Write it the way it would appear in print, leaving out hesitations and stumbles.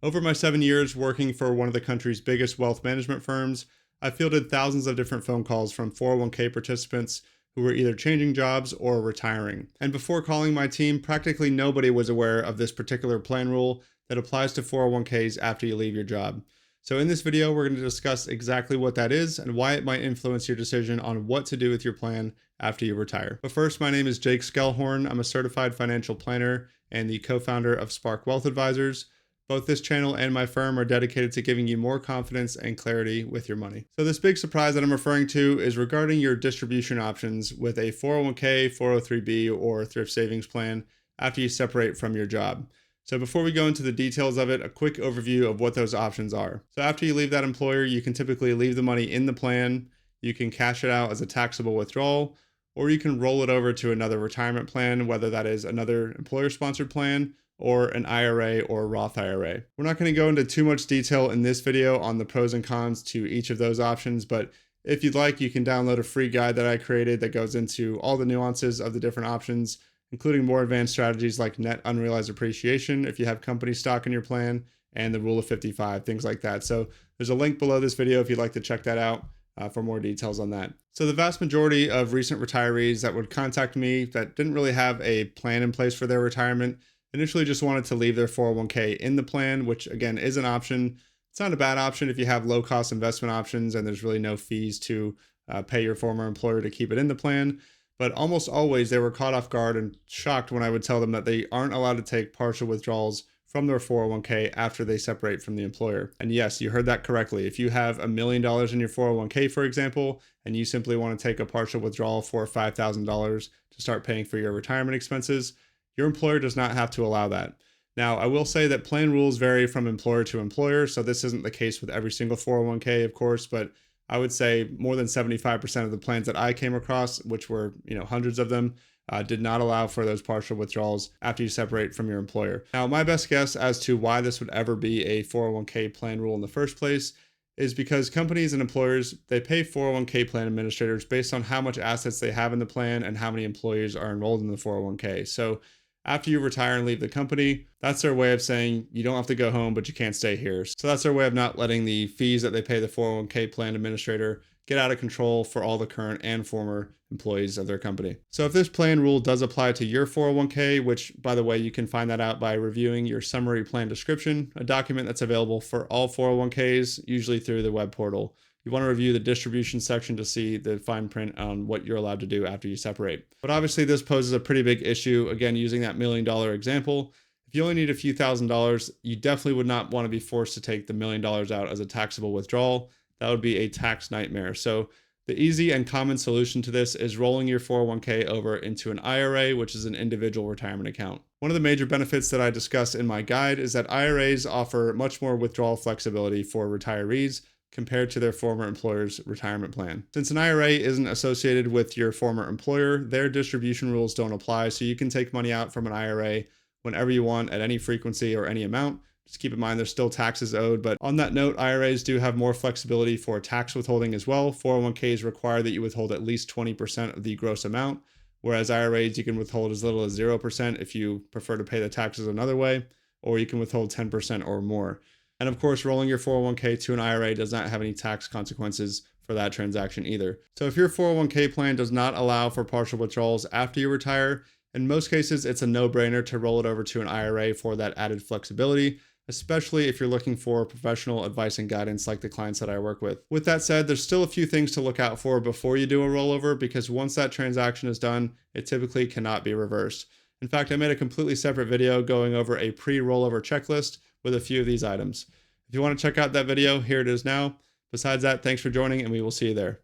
Over my 7 years working for one of the country's biggest wealth management firms, I fielded thousands of different phone calls from 401k participants who were either changing jobs or retiring. And before calling my team, practically nobody was aware of this particular plan rule that applies to 401ks after you leave your job. So in this video, we're going to discuss exactly what that is and why it might influence your decision on what to do with your plan after you retire. But first, my name is Jake Skellhorn. I'm a certified financial planner and the co-founder of Spark Wealth Advisors. Both this channel and my firm are dedicated to giving you more confidence and clarity with your money. So this big surprise that I'm referring to is regarding your distribution options with a 401k, 403b, or thrift savings plan after you separate from your job. So before we go into the details of it, a quick overview of what those options are. So after you leave that employer, you can typically leave the money in the plan, you can cash it out as a taxable withdrawal, or you can roll it over to another retirement plan, whether that is another employer-sponsored plan or an IRA or Roth IRA. We're not going to go into too much detail in this video on the pros and cons to each of those options, but if you'd like, you can download a free guide that I created that goes into all the nuances of the different options, including more advanced strategies like net unrealized appreciation if you have company stock in your plan, and the rule of 55, things like that. So there's a link below this video if you'd like to check that out for more details on that. So the vast majority of recent retirees that would contact me that didn't really have a plan in place for their retirement initially just wanted to leave their 401k in the plan, which again is an option. It's not a bad option if you have low cost investment options and there's really no fees to pay your former employer to keep it in the plan. But almost always they were caught off guard and shocked when I would tell them that they aren't allowed to take partial withdrawals from their 401k after they separate from the employer. And yes, you heard that correctly. If you have $1 million in your 401k, for example, and you simply want to take a partial withdrawal for $5,000 to start paying for your retirement expenses, your employer does not have to allow that. Now, I will say that plan rules vary from employer to employer, so this isn't the case with every single 401k, of course, but I would say more than 75% of the plans that I came across, which were hundreds of them, did not allow for those partial withdrawals after you separate from your employer. Now, my best guess as to why this would ever be a 401k plan rule in the first place is because companies and employers, they pay 401k plan administrators based on how much assets they have in the plan and how many employees are enrolled in the 401k. So after you retire and leave the company, that's their way of saying you don't have to go home, but you can't stay here. So that's their way of not letting the fees that they pay the 401k plan administrator get out of control for all the current and former employees of their company. So if this plan rule does apply to your 401k, which by the way, you can find that out by reviewing your summary plan description, a document that's available for all 401ks, usually through the web portal. You want to review the distribution section to see the fine print on what you're allowed to do after you separate. But obviously this poses a pretty big issue. Again, using that $1 million example, if you only need a few $1,000s, you definitely would not want to be forced to take the $1 million out as a taxable withdrawal. That would be a tax nightmare. So the easy and common solution to this is rolling your 401k over into an IRA, which is an individual retirement account. One of the major benefits that I discuss in my guide is that IRAs offer much more withdrawal flexibility for retirees compared to their former employer's retirement plan. Since an IRA isn't associated with your former employer, their distribution rules don't apply, so you can take money out from an IRA whenever you want at any frequency or any amount. Just keep in mind there's still taxes owed, but on that note, IRAs do have more flexibility for tax withholding as well. 401ks require that you withhold at least 20% of the gross amount, whereas IRAs you can withhold as little as 0% if you prefer to pay the taxes another way, or you can withhold 10% or more. And of course, rolling your 401k to an IRA does not have any tax consequences for that transaction either. So if your 401k plan does not allow for partial withdrawals after you retire, in most cases, it's a no-brainer to roll it over to an IRA for that added flexibility, especially if you're looking for professional advice and guidance like the clients that I work with. With that said, there's still a few things to look out for before you do a rollover, because once that transaction is done, it typically cannot be reversed. In fact, I made a completely separate video going over a pre-rollover checklist with a few of these items. If you want to check out that video, here it is now. Besides that, thanks for joining and we will see you there.